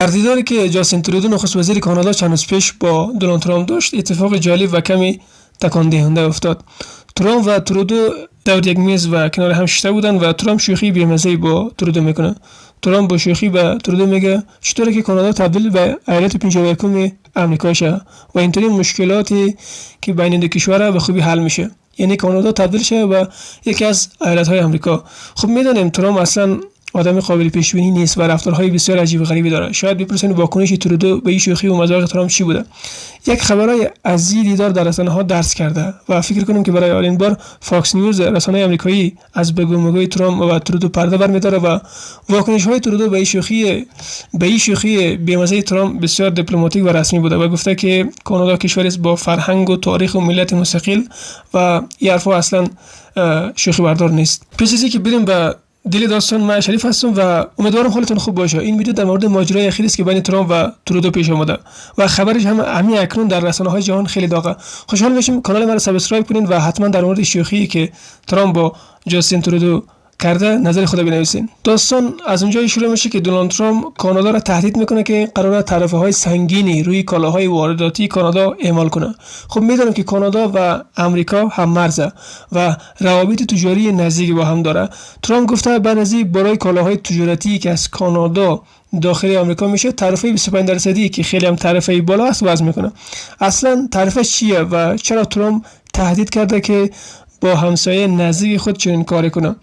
در دیداری که جاستین ترودو نخست وزیر کانادا چند روز پیش با دونالد ترامپ داشت، اتفاق جالب و کمی تکان دهنده افتاد. ترامپ و ترودو دور یک میز و کنار هم شیشته بودن و ترامپ شوخی بی‌مزه‌ای با ترودو میکنه. ترامپ با شوخی به ترودو میگه چطوره که کانادا تبدیل به ایالت 51 آمریکا شه و اینطوری مشکلاتی که بین دو کشور به خوبی حل میشه، یعنی کانادا تبدیل شه به یکی از ایالت‌های آمریکا. خب میدونیم ترامپ اصلا آدم قابل پیش بینی نیست و رفتارهای بسیار عجیب و غریبی داره. شاید بپرسین واکنش ترودو به این شوخی و مذاق ترامپ چی بوده. یک خبرای از این دیدار در رسانه‌ها درس کرده و فکر کنم که برای اولین بار فاکس نیوز، رسانه آمریکایی، از بگو مگوی ترامپ و ترودو پرده برمی‌داره و واکنش‌های ترودو به این شوخی بی‌مزه ترامپ بسیار دیپلماتیک و رسمی بوده و گفته که کانادا کشوری است با فرهنگ و تاریخ و ملت مستقل و این حرفا اصلا شوخی بردار نیست. پیش از اینکه بریم به دل داستان، من شریف هستم و امیدوارم حالتون خوب باشه. این ویدیو در مورد ماجرای اخیری است که بین ترامپ و ترودو پیش اومده و خبرش هم همین اکنون در رسانه‌های جهان خیلی داغه. خوشحال میشم کانال من رو سابسکرایب کنین و حتما در مورد شوخی که ترامپ با جاستین ترودو کرده نظر خود بنویسین. داستان از اونجایی شروع میشه که دونالد ترامپ کانادا را تهدید میکنه که قراره تعرفه‌های سنگینی روی کالاهای وارداتی کانادا اعمال کنه. خب میدونم که کانادا و آمریکا هم مرزه و روابط تجاری نزدیکی با هم داره. ترامپ گفته بعد از این برای کالاهای تجارتی که از کانادا داخل آمریکا میشه تعرفه 25% که خیلی هم تعرفه بالا است وضع میکنه. اصلا تعرفه چیه و چرا ترامپ تهدید کرده که با همسایه نزدیک خود چنین کاری کنه؟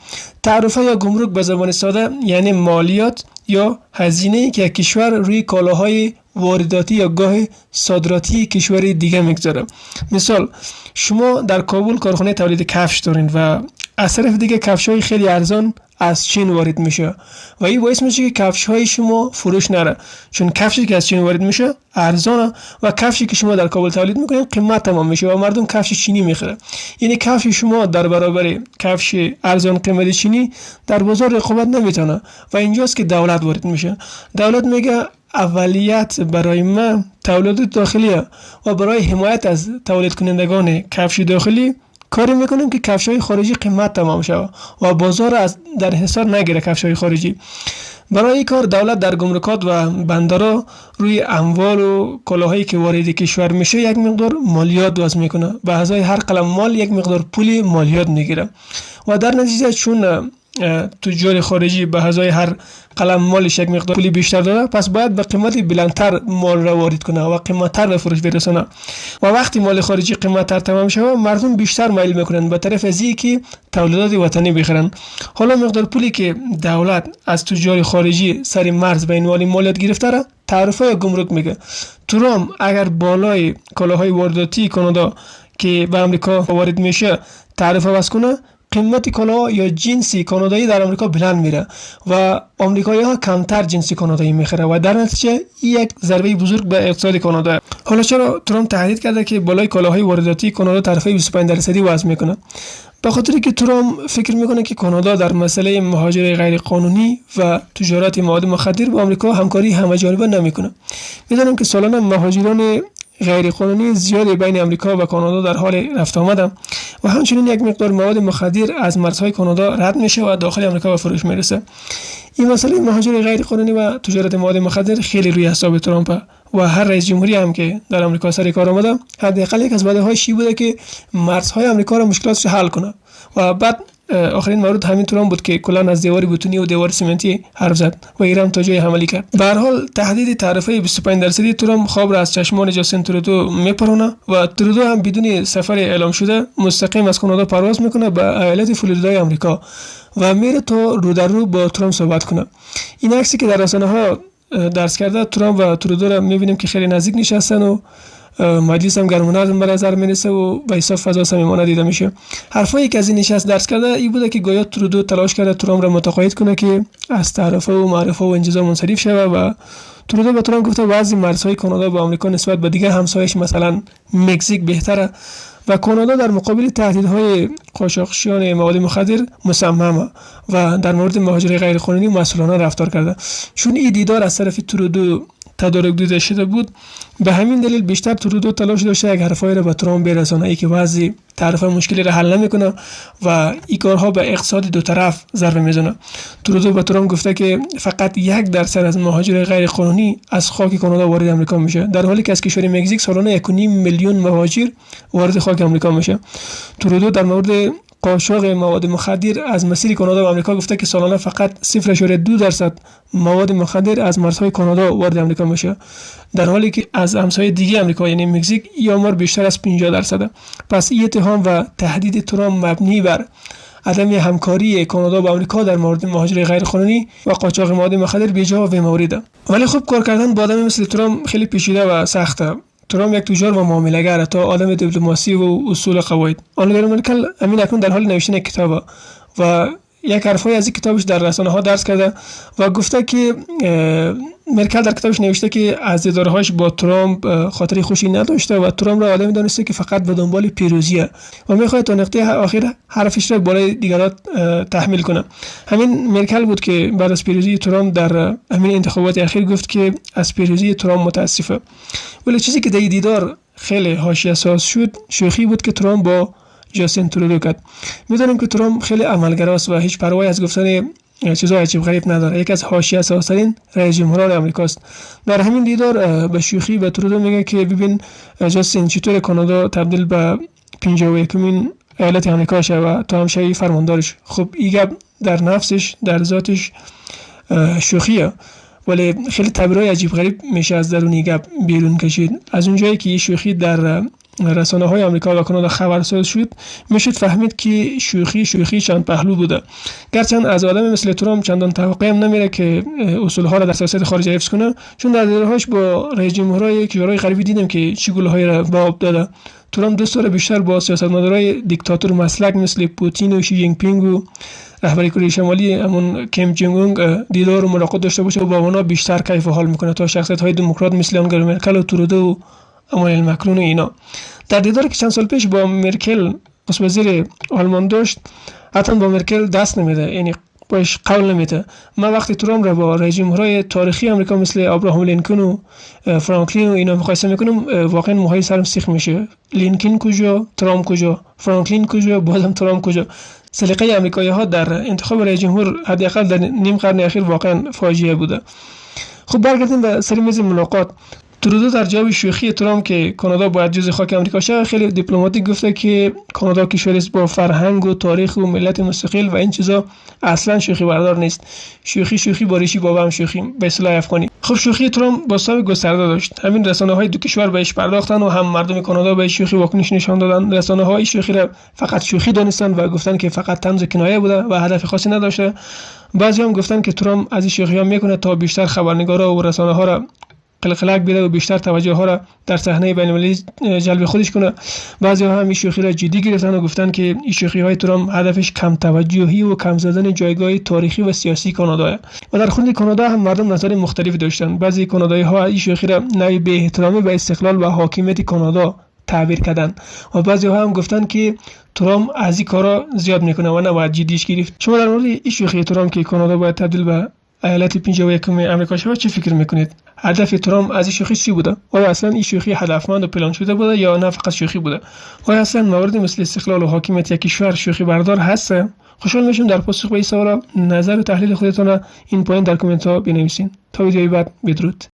تعرفه یا گمرک به زبان ساده یعنی مالیات یا هزینه‌ای که کشور روی کالاهای وارداتی یا گاه صادراتی کشور دیگه میگذاره. مثال شما در کابل کارخانه تولید کفش دارین و از طرف دیگه کفش‌های خیلی ارزان از چین وارد میشه و این باعث میشه که کفش‌های شما فروش نره، چون کفشی که از چین وارد میشه ارزانه و کفشی که شما در کابل تولید میکنین قیمت تمام میشه و مردم کفش چینی میخره. یعنی کفش شما در برابر کفش ارزان قیمت چینی در بازار رقابت نمیتونه و اینجاست که دولت وارد میشه. دولت میگه اولیت برای من تولید داخلیه و برای حمایت از تولید کنندگان کفش داخلی کاری میکنیم که کفشای خارجی قیمت تمام شود و بازار از در حساب نگیره کفشای خارجی. برای این کار دولت در گمرکات و بندرها روی اموال و کالاهایی که وارد کشور میشه یک مقدار مالیات وضع میکنه. به ازای هر قلم مال یک مقدار پولی مالیات میگیره و در نتیجه چون تجار خارجی به ازای هر قلم مالش یک مقدار پولی بیشتر داره، پس باید به قیمت بلندتر مال را وارد کنه و قیمتتر به فروش برسونه و وقتی مال خارجی قیمتتر تمام شود مردم بیشتر میل میکنن به طرف از اینکه تولیدات وطنی بخرن. حالا مقدار پولی که دولت از تجار خارجی سر مرز به عنوان مالیات گرفته را تعرفه یا گمرک میگه. ترامپ اگر بالای کالاهای وارداتی کانادا که به آمریکا وارد میشه تعرفه وضع کنه، قیمت کالا یا جنسی کانادایی در آمریکا بلند میره و آمریکایی‌ها کمتر جنسی کانادایی میخره و در نتیجه یک ضربه بزرگ به اقتصاد کانادا. حالا چرا ترامپ تهدید کرده که بالای کالاهای وارداتی کانادا تعرفه 25% وضع میکنه؟ به خاطر که ترامپ فکر میکنه که کانادا در مسئله مهاجرت غیر قانونی و تجارت مواد مخدر با آمریکا همکاری همه‌جانبه نمیکنه. میدونم که سالانه مهاجران غیر قانونی زیادی بین آمریکا و کانادا در حال رفت آمدن و همچنین یک مقدار مواد مخدر از مرزهای کانادا رد میشه و داخل آمریکا به فروش میرسه. این مسئله مهاجرت غیر قانونی و تجارت مواد مخدر خیلی روی حساب ترامپ و هر رئیس جمهوری هم که در آمریکا سر کار آمده حداقل یک از وعده‌هاش بوده که مرزهای آمریکا را مشکلاتش حل کنه و بعد آخرین مورد همین ترامپ بود که کلا از دیوار بتونی و دیوار سمنتی حرف زد و ایران تا جای عملی کرد. به هر حال تهدید تعرفه 25% ترامپ خواب را از چشمان جاستین ترودو میپرونه و ترودو هم بدون سفر اعلام شده مستقیم از کانادا پرواز میکنه به ایالت فلوریدای آمریکا و میره تا رو در رو با ترامپ صحبت کنه. این عکسی که در رسانه‌ها درس کرده ترامپ و ترودو را میبینیم که خیلی نزدیک نشستن و مجلس هم گرم و نرم به نظر میرسه و به حساب فضا صمیمانه دیده میشه. حرفایی که از این نشست درس کرده این بوده که گویا ترودو تلاش کرده ترامپ را متقاعد کنه که از تعرفه و معرفه و انجزا منصرف شوه و ترودو به ترامپ گفته بعضی مرزهای کانادا با آمریکا نسبت به دیگر همسایه‌اش مثلا مکزیک بهتره و کانادا در مقابل تهدیدهای قاچاقچیان مواد مخدر مصممه و در مورد مهاجرت غیر قانونی مسئولانه رفتار کرده. چون این دیدار از طرف ترودو تدارک دیده شده بود. به همین دلیل بیشتر ترودو تلاش داشته یک حرفایی را به ترامپ برسانه ای که وضع طرف مشکلی را حل نمیکنه و این کارها به اقتصاد دو طرف ضربه میزنه. ترودو به ترامپ گفته که فقط 1% از مهاجر غیر قانونی از خاک کانادا وارد امریکا میشه، در حالی که از کشور مکزیک سالانه 1.5 میلیون مهاجر وارد خاک امریکا میشه. ترودو در مورد قاچاق مواد مخدر از مسیر کانادا و آمریکا گفته که سالانه فقط 0.2% مواد مخدر از مرزهای کانادا وارد آمریکا میشه، در حالی که از همسایه دیگه آمریکا یعنی مکزیک این آمار بیشتر از 50%. پس این اتهام و تهدید ترامپ مبنی بر عدم همکاری کانادا با آمریکا در مورد مهاجر غیر قانونی و قاچاق مواد مخدر بی‌جا و موریده. ولی خب کار کردن با آدم مثل ترامپ خیلی پیچیده و سخته. ترامپ یک تجار و معامله‌گر تا عالم دیپلماسی و اصول قواعد. آنگلا مرکل همین اکنون در حال نوشتن کتاب و یک حرفای از این کتابش در رسانه‌ها درس کرده و گفته که مرکل در کتابش نوشته که از دیدارهاش با ترامپ خاطری خوشی نداشته و ترامپ را آدمی دانسته که فقط به دنبال پیروزیه و میخواد تا نقطه آخر حرفش را بالای دیگران تحمیل کنه. همین مرکل بود که بعد از پیروزی ترامپ در همین انتخابات اخیر گفت که از پیروزی ترامپ متاسفه. ولی چیزی که در دیدار خیلی حاشیه ساز شد شوخی بود که ترامپ با جاستین ترودو کرد. میدونم که ترامپ خیلی عملگراست و هیچ پروایی از گفتن چیزای عجیب غریب نداره. یک از حاشیه سازترین رئیس جمهوران آمریکاست. در همین دیدار به شوخی به ترودو میگه که ببین جاستین چطور کانادا تبدیل به 51مین ایالت آمریکا شه و تو هم شوی فرماندارش. خب این گپ در نفسش در ذاتش شوخیه، ولی خیلی تعبیرای عجیب غریب میشه از درون این گپ بیرون کشید. از اونجایی که این شوخی در رسانه‌های آمریکا و کانادا خبرساز شد میشد فهمید که شوخی چند پهلو بوده. گرچند از آدم مثل ترامپ چندان توقع هم نمیره که اصولها را در سیاست خارجی حفظ کنه، چون در دیدارهاش با رئیس جمهورای کشورهای غربی دیدیم که چه گلهایی را به آب داده. ترامپ دوست داره بیشتر با سیاستمدارای دیکتاتور مسلک مثل پوتین و شی جینگ پینگ و رهبر کره شمالی همون کیم جونگ اون دیدار و ملاقات داشته باشه و با اونا بیشتر کیف و حال میکنه تا شخصیت‌های دموکرات مثل آنگلا مرکل و ترودو و امانوئل ماکرون و اینا. در دیداری که چند سال پیش با مرکل وزیر آلمان داشت حتی با مرکل دست نمیده، یعنی باش قول نمیده. من وقتی ترامپ را با رئیس جمهورهای تاریخی آمریکا مثل ابراهام لینکن و فرانکلین و اینا مقایسه میکنم واقعا موهای سرم سیخ میشه. لینکن کجا، ترامپ کجا، فرانکلین کجا، بازم ترامپ کجا. سلیقه آمریکایی‌ها در انتخاب رئیس جمهور حداقل در نیم قرن اخیر واقعا فاجعه بوده. خب برگردیم به سر میز ملاقات. ترودو در جواب شوخی ترامپ که کانادا باید جزء خاک آمریکا شه خیلی دیپلماتیک گفته که کانادا کشوری است با فرهنگ و تاریخ و ملت مستقل و این چیزا اصلا شوخی بردار نیست. شوخی با ریشی بابا هم شوخی به اصطلاح افغانی. خب شوخی ترامپ با سابقه گسترده داشت. همین رسانه‌های دو کشور بهش پرداختن و هم مردم کانادا به شوخی واکنش نشان دادن. رسانه‌های شوخی را فقط شوخی دانستن و گفتن که فقط طنز کنایه بوده و هدف خاصی نداشته. بعضی هم گفتن که ترامپ از این شوخی‌ها میکنه تا بیشتر خبرنگارا و رسانه‌ها را قلقلک بیده و بیشتر توجه ها را در صحنه بین‌المللی جلب خودش کنه. بعضی ها هم این شوخی را جدی گرفتن و گفتن که این شوخی های ترامپ هدفش کم توجهی و کم زدن جایگاه تاریخی و سیاسی کانادا و در خود کانادا هم مردم نظر مختلفی داشتن. بعضی کانادایی ها این شوخی را نوعی بی احترامی به استقلال و حاکمیت کانادا تعبیر کردن و بعضی ها هم گفتن که ترامپ از این کارا زیاد میکنه و نباید جدیش گرفت. شما در مورد این شوخی ترامپ که کانادا باید تبدیل به ایالت 51 آمریکا شود چه فکر میکنید؟ هدف ترامپ از این شوخی چی بوده؟ آیا اصلا این شوخی هدفمند و پلان شده بوده یا نه فقط شوخی بوده؟ آیا اصلا موارد مثل استقلال و حاکمیت یک کشور شوخی بردار هست؟ خوشحال میشم در پاسخ به این سوالا نظر و تحلیل خودتون این پایین در کامنت ها بنویسین. تا ویدیوی بعد بدرود.